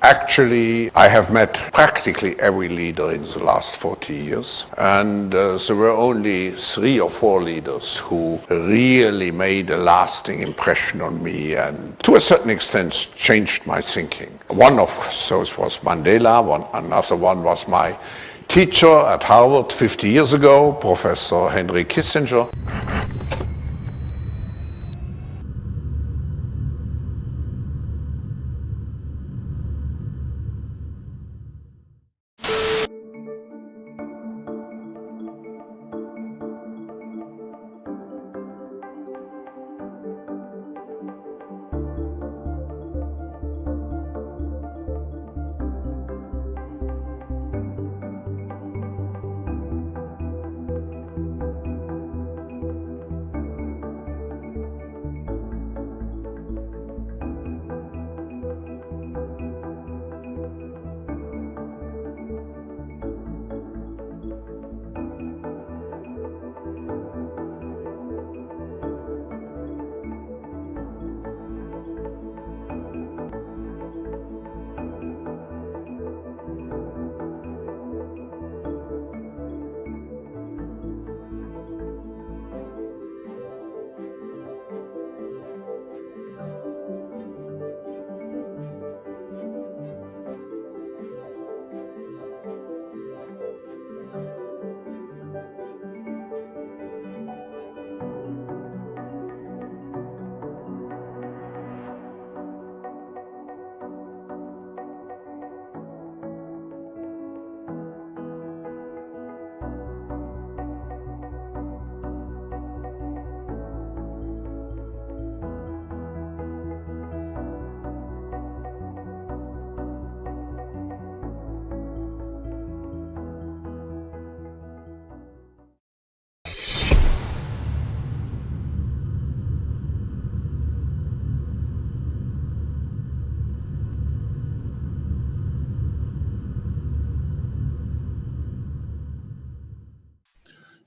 Actually, I have met practically every leader in the last 40 years, and there were only 3 or 4 leaders who really made a lasting impression on me and to a certain extent changed my thinking. One of those was Mandela, another one was my teacher at Harvard 50 years ago, Professor Henry Kissinger.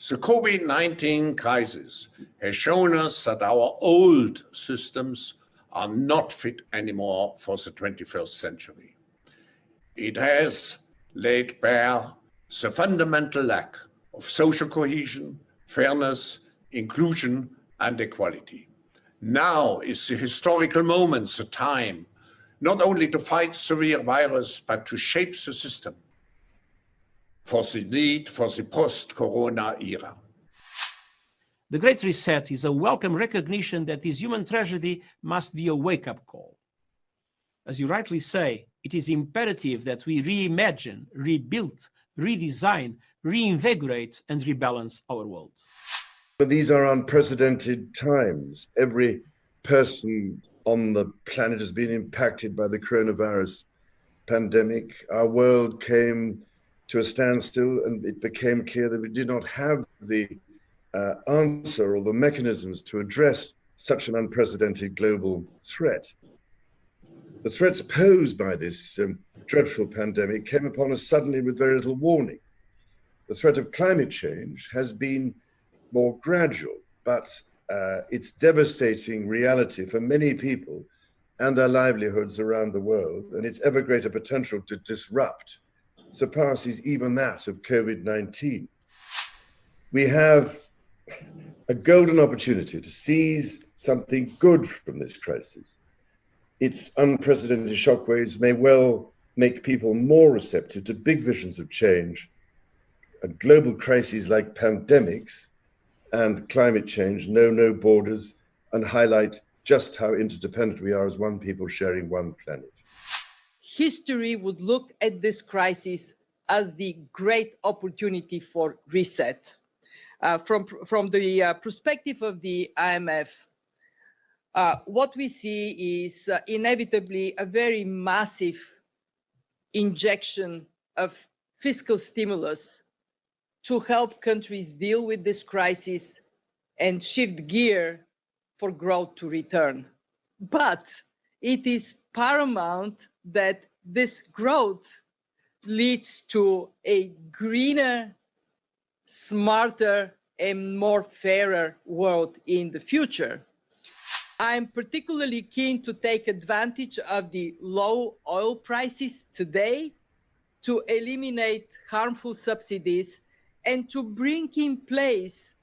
The COVID-19 crisis has shown us that our old systems are not fit anymore for the 21st century. It has laid bare the fundamental lack of social cohesion, fairness, inclusion, and equality. Now is the historical moment, the time, not only to fight severe virus, but to shape the system for the need for the post-corona era. The Great Reset is a welcome recognition that this human tragedy must be a wake-up call. As you rightly say, it is imperative that we reimagine, rebuild, redesign, reinvigorate, and rebalance our world. But these are unprecedented times. Every person on the planet has been impacted by the coronavirus pandemic. Our world came to a standstill, and it became clear that we did not have the answer or the mechanisms to address such an unprecedented global threat. The threats posed by this dreadful pandemic came upon us suddenly with very little warning. The threat of climate change has been more gradual, but its devastating reality for many people and their livelihoods around the world, and its ever greater potential to disrupt, surpasses even that of COVID-19. We have a golden opportunity to seize something good from this crisis. Its unprecedented shockwaves may well make people more receptive to big visions of change. And global crises like pandemics and climate change know no borders and highlight just how interdependent we are as one people sharing one planet. History would look at this crisis as the great opportunity for reset. From the perspective of the IMF, what we see is inevitably a very massive injection of fiscal stimulus to help countries deal with this crisis and shift gear for growth to return. But it is paramount that this growth leads to a greener, smarter, and more fairer world in the future. I'm particularly keen to take advantage of the low oil prices today to eliminate harmful subsidies and to bring in place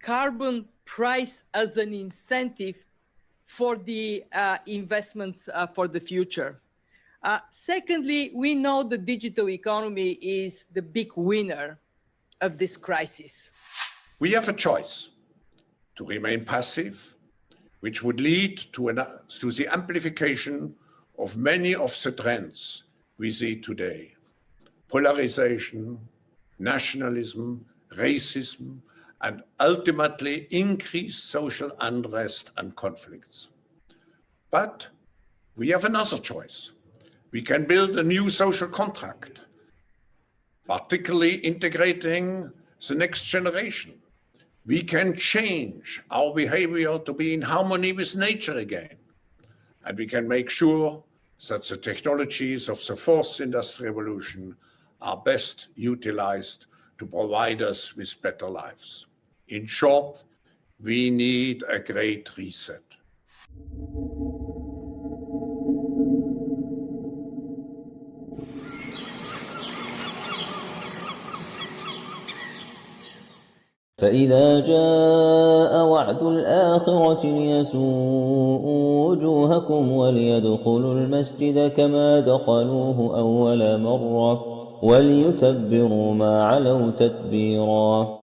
carbon price as an incentive for the investments for the future. Secondly, we know the digital economy is the big winner of this crisis. We have a choice to remain passive, which would lead to the amplification of many of the trends we see today: polarization, nationalism, racism, and ultimately increased social unrest and conflicts. But we have another choice. We can build a new social contract, particularly integrating the next generation. We can change our behavior to be in harmony with nature again. And we can make sure that the technologies of the fourth industrial revolution are best utilized to provide us with better lives. In short, we need a great reset. فإذا جاء وعد الآخرة ليسوءوا وجوهكم وليدخلوا المسجد كما دخلوه أول مرة وليتبروا ما علوا تتبيرا.